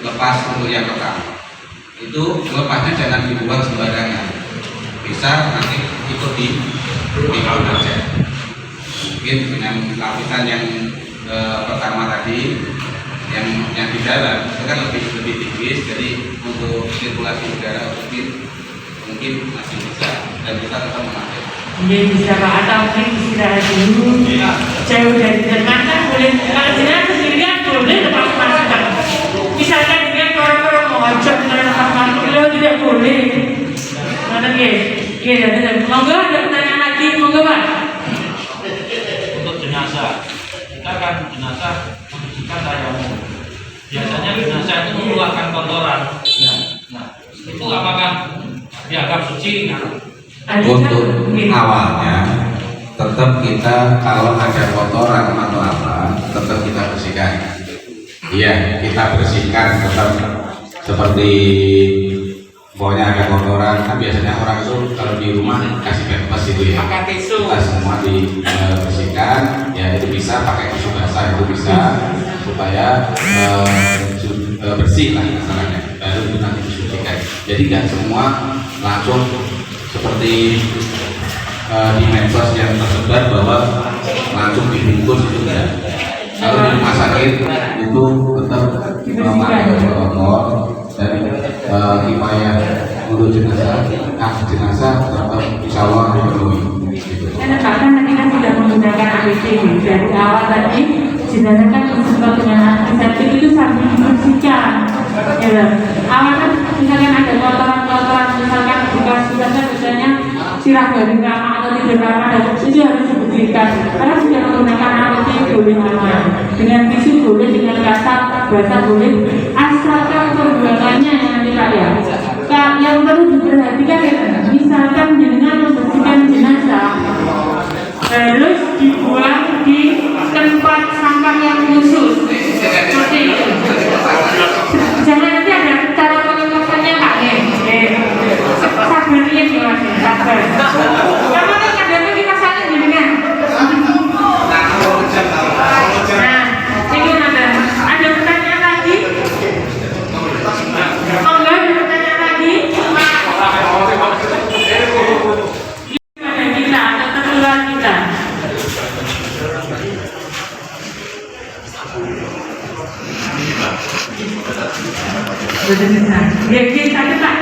lepas untuk yang pertama. Itu lepasnya jangan dibuang sembarangan. Bisa nanti ikut di aja. Mungkin dengan lapisan yang pertama tadi yang di dalam itu kan lebih tipis, jadi untuk sirkulasi udara mungkin masih bisa dan kita tetap memakai. Jadi bisa Pak, atau mungkin istirahat dulu, jauh dari teman kan boleh. Kalau jenazah sendirian boleh lepas masker. Misalkan dengan orang-orang mau ajak lepas masker tidak boleh. Mana monggo ada pertanyaan lagi, monggo Pak. Untuk jenazah, kita kan jenazah mensucikan tayammum. Biasanya jenazah itu mengeluarkan kotoran. Nah, itu apakah dianggap suci? Untuk awalnya tetap kita kalau ada kotoran atau apa tetap kita bersihkan. Iya, kita bersihkan tetap seperti pokoknya ada kotoran. Kan biasanya orang itu kalau di rumah kasih pempes itu ya. Kita semua dibersihkan. Ya itu bisa pakai tisu basah itu bisa supaya bersih lah masalahnya. Baru itu nanti disucikan. Jadi nggak semua langsung seperti di medsos yang tersebar bahwa langsung dibungkus, itu enggak. Kalau di rumah sakit itu tetap memakai protokol dan himaya untuk jenazah tetap insya Allah dipenuhi. Karena bahkan tadi kan sudah menggunakan APD dari awal tadi jenazah kan disemprot dengan antiseptik itu sambil dibersihkan. Ya, awal kan misalkan ada kotoran-kotoran, misalkan bekas misalnya sirah garing lama atau tidak lama, itu harus dibersihkan. Karena sudah menggunakan APD boleh aman, dengan tisu boleh, dengan kasar basah boleh, asalkan perbuatannya yang nanti Pak ya. Yang perlu diperhatikan misalkan dengan membersihkan jenazah harus dibuang di tempat sampah yang khusus seperti itu. Jangan nanti ada cara pengelolaannya Pak sabarnya nih Mas, sabar. Kamu kan kadang-kadang kita saling jenengan. Nah, ini ada pertanyaan lagi? Oh enggak, ada pertanyaan lagi? Pada kita atau tertular kita. Satu Pak.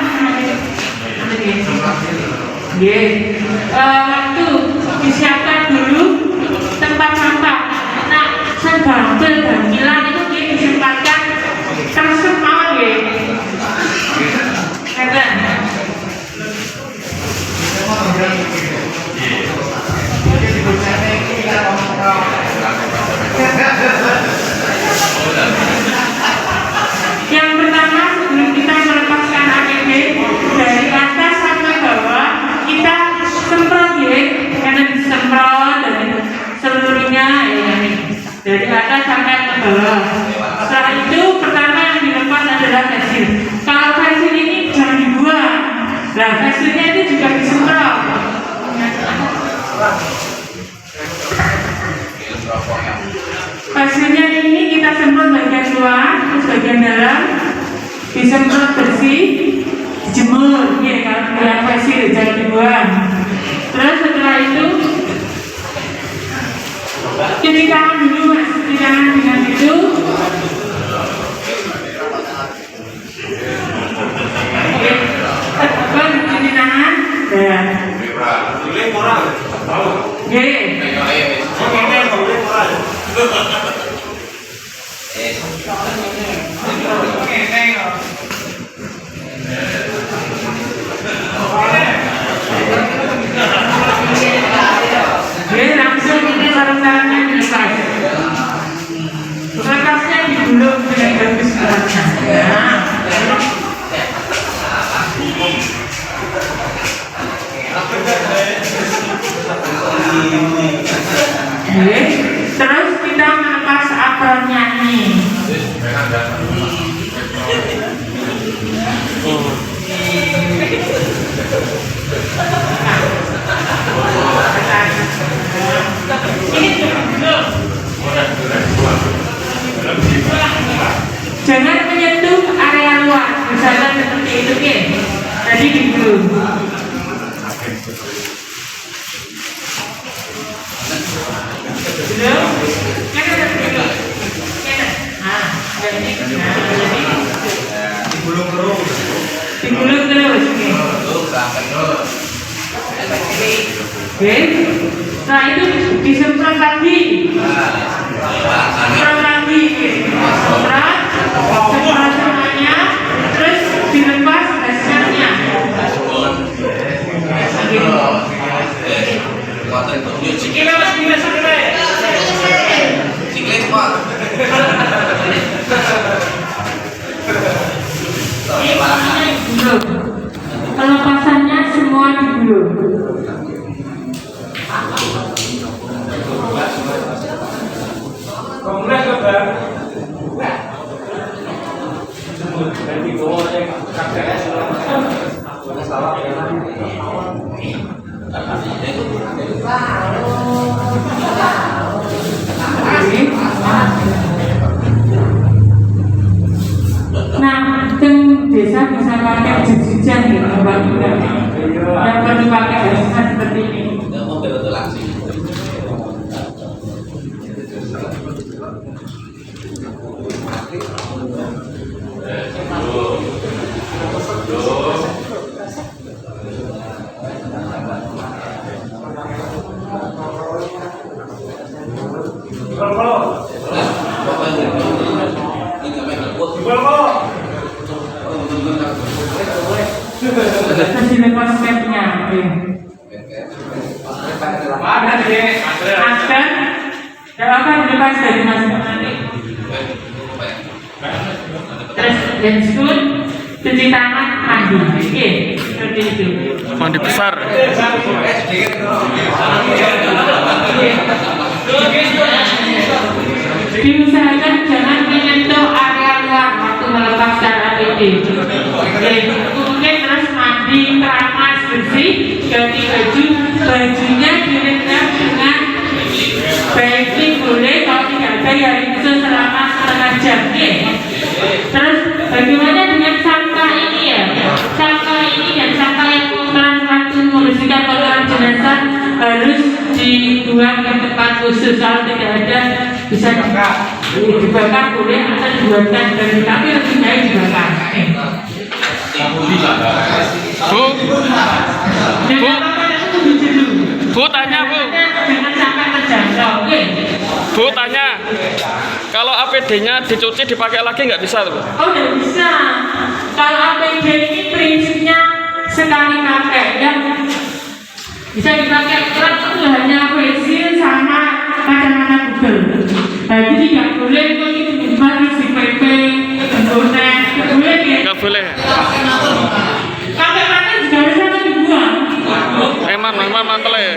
Waktu disiapkan dulu tempat sampah. Nah, sebabel dan kilang itu dia disempatkan tersempat ya. Yang pertama, sebelum kita melepaskan APD dari atas sampai bawah, kita semprot ya, karena disemprot dari seluruhnya ya, dari atas sampai ke bawah. Setelah itu pertama yang dilepas adalah hasil. Kalau hasil ini jangan dibuang, nah hasilnya itu juga disemprot. Hasilnya ini kita semprot bagian luar, terus bagian dalam disemprot bersih, dijemur, ya kalau yang hasil jangan dibuang. Terus setelah itu cuci tangan dulu Mas, cuci tangan dengan itu. Baru cuci tangan, ya. Langsung ini sarung-sarungnya dilepas. Lepasnya digulung dengan bagus beratnya. Terus kita melepas apronnya nih. Jangan menyentuh area luar, misalnya seperti itu ya. Tadi digulung. Digulung terus. Oke. Nah itu disemprot lagi. Semprot lagi. Semprot semuanya. Terus dilepas dasarnya. Pelepasannya semua digulung. Nah, desa bisa pakai jejijan gitu, Bapak Ibu. Yang perlu pakai hazmat seperti ini. Terus dilepas stepnya, masker, kalau kan dilepas dari masker nanti. Terus handscoon, cuci tangan, mandi, oke, seperti itu. Mandi besar. Diusahakan jangan menyentuh area luar waktu melepaskan APD. Mungkin terus mandi, keramas, bersih, ganti baju, bajunya direndam dengan baking boleh, kalau tidak ada ya itu selama setengah jam. Terus bagaimana dengan sampah ini ya? Sampah ini dan sampah yang waktu membersihkan kotoran jenazah harus dibuang ke tempat khusus. Kalau tidak ada bisa dibakar boleh atau dibuatkan dari, tapi lebih baik dibakar. Bu tanya Bu. Jangan sampai terjangkau. Bu tanya, kalau APD-nya dicuci dipakai lagi nggak bisa tuh? Oh nggak bisa. Kalau APD ini prinsipnya sekali pakai ya. Bisa dipakai ulang itu hanya facial sama kacamata Google. Jadi tidak boleh itu harus di PP, bonek, boleh ya? Nggak boleh. Pakai pakai juga bisa dibuang. Emang mantel ya.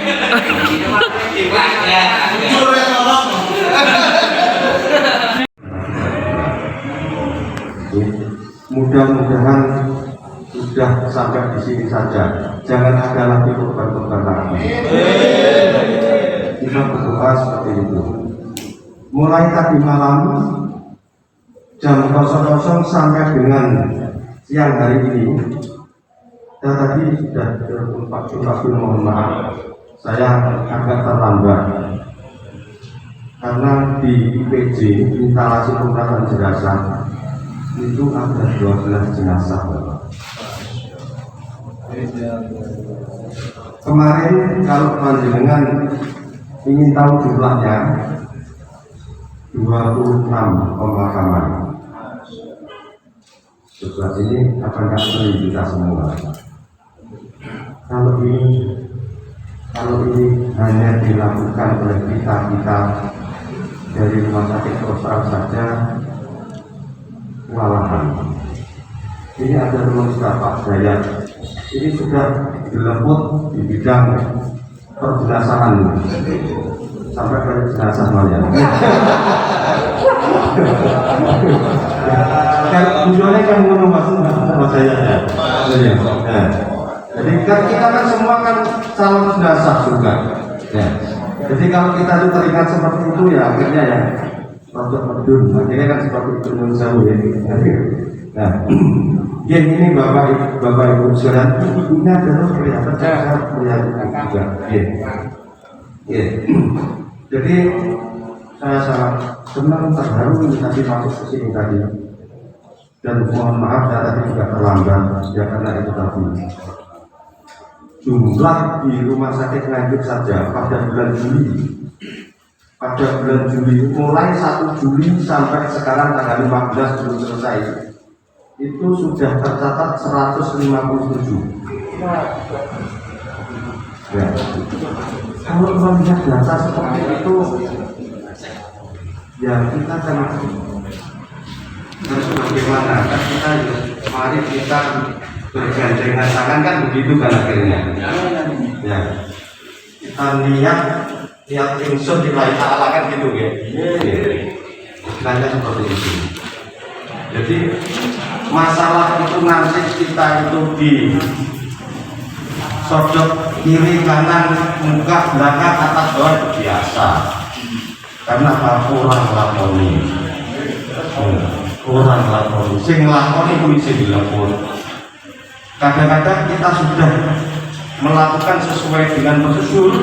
Mudah-mudahan sudah sampai di sini saja. Jangan ada lagi korban-korban lagi. Kita berdoa seperti itu. Mulai tadi malam jam 00 sampai dengan siang hari ini, saya tadi sudah telepon Pak Jum'atul, mohon maaf, saya agak terlambat karena di IPJ instalasi pemulasaran jenazah itu ada 12 jenazah. Kemarin kalau panjenengan ingin tahu jumlahnya 26 pemakaman. Setelah ini akan kasih kita semua. Kalau ini hanya dilakukan oleh kita dari rumah sakit Australia saja, kewalahan. Ini ada rumah sakit Pak Jaya. Ini sudah dilebut di bidang perjelasan sampai ke jenazah semuanya. Kan tujuannya kan menurut saya ya. Jadi kita kan semua kan calon jenazah juga. Ya. Jadi kalau kita itu teringat seperti itu ya akhirnya ya untuk medun. Akhirnya kan seperti itu menjauh ya. Nah, ini Bapak Ibu sekalian, ini adalah kelihatan saya melihat juga. Jadi saya sangat senang, terharu tadi masuk ke sini tadi. Dan mohon maaf saya tadi juga terlambat ya karena itu tadi. Jumlah di rumah sakit Nganjuk saja pada bulan Juli mulai 1 Juli sampai sekarang tanggal 15 belum selesai, itu sudah tercatat 157. Ya. Kalau melihat data seperti itu, ya kita kan harus bagaimana? Kan kita mari kita bergandengan tangan kan begitu kan akhirnya. Ya. Kita niat insya Allah ta'ala kan gitu ya. Istilahnya seperti itu. Jadi masalah itu nanti kita itu di sodok kiri kanan muka belakang atas bawah biasa karena apa kurang lakoni orang lakoni, sing lakoni kuwi sing dilakoni. Kadang-kadang kita sudah melakukan sesuai dengan prosedur,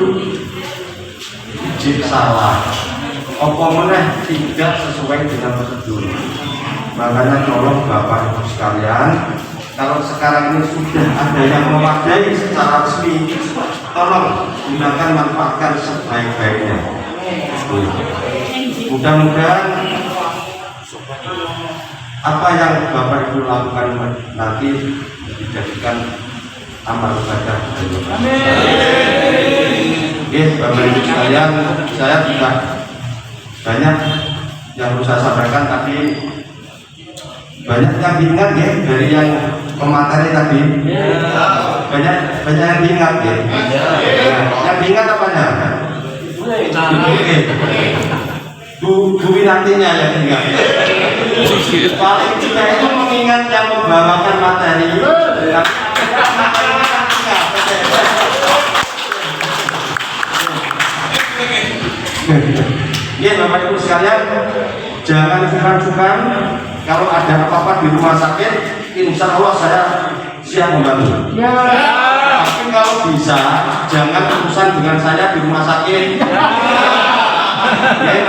ijik salah, apa meneh tidak sesuai dengan prosedur. Makanya tolong Bapak Ibu sekalian, kalau sekarang ini sudah ada yang memadai secara resmi, tolong gunakan, manfaatkan sebaik-baiknya. Mudah-mudahan apa yang Bapak Ibu lakukan nanti dijadikan amal ibadah. Oke, Bapak Ibu sekalian, saya juga banyak yang harus saya sampaikan, tapi banyak yang diingat ya dari yang pemateri tadi. Banyak yang diingat ya. Yang diingat apanya? Duwi nantinya yang diingat. Paling tidak itu mengingat yang membawakan materi. Ya Bapak Ibu sekalian, jangan sungkan-sungkan. Kalau ada apa-apa di rumah sakit, insya Allah saya siap membantu. Tapi kalau bisa, jangan urusan dengan saya di rumah sakit. Ya,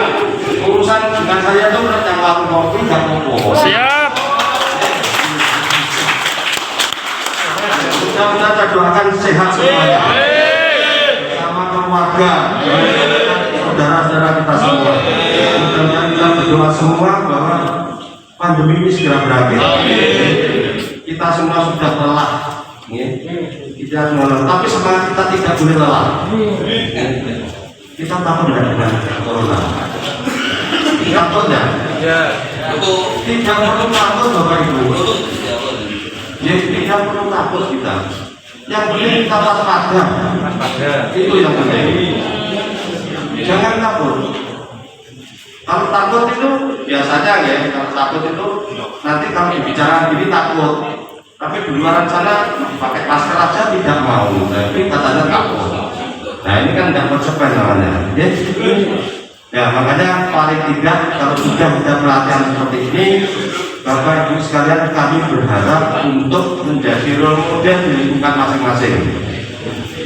urusan dengan saya itu menurut yang warung kopi nggak apa-apa. Siap. Mudah-mudahan saya doakan sehat semuanya, sama keluarga, saudara-saudara kita semua. Mudah-mudahan kita berdoa semua bahwa pandemi ini segera berakhir. Kita semua sudah lelah, kita semua lelah. Tapi semangat kita tidak boleh lelah. Kita takut dengan corona. Takut ya? Tidak perlu takut Bapak Ibu. Tidak perlu takut kita. Yang penting kita waspada. Itu yang penting. Jangan takut. Kalau takut itu biasanya ya, kalau takut itu nanti kalau bicara gini takut, tapi di luar sana pakai masker aja tidak mau, tapi katanya takut. Nah ini kan tidak konsekuens namanya. Ya makanya paling tidak kalau sudah ada pelatihan seperti ini, Bapak Ibu sekalian, kami berharap untuk menjadi role model di lingkungan masing-masing.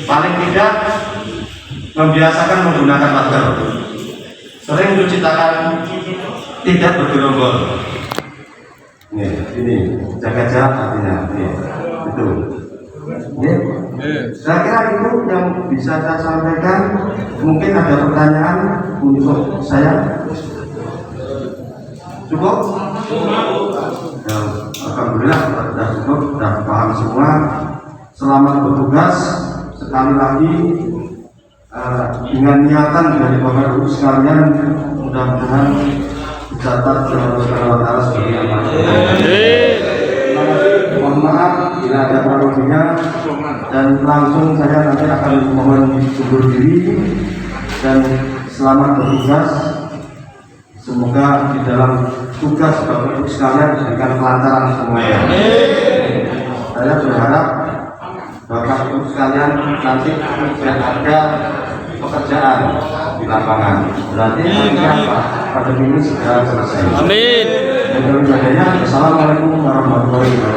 Paling tidak membiasakan menggunakan masker. Sering cuci tangan, tidak bergerombol. Ini jaga jarak artinya. Itu. Saya kira itu yang bisa saya sampaikan. Mungkin ada pertanyaan untuk saya. Cukup? Ya, alhamdulillah sudah cukup, sudah paham semua. Selamat bertugas. Sekali lagi dengan niatan dari Bapak Ibu sekalian, mudah-mudahan dicatat oleh Allah sebagai amal. Mohon maaf bila ada kurang-lebihnya, dan langsung saya nanti akan mohon undur diri dan selamat bertugas. Semoga di dalam tugas Bapak Ibu sekalian diberikan kelancaran semuanya. Saya berharap Bapak Ibu sekalian nanti tidak ada pekerjaan di lapangan. Berarti pandemi ini segera selesai. Amin. Assalamualaikum warahmatullahi wabarakatuh.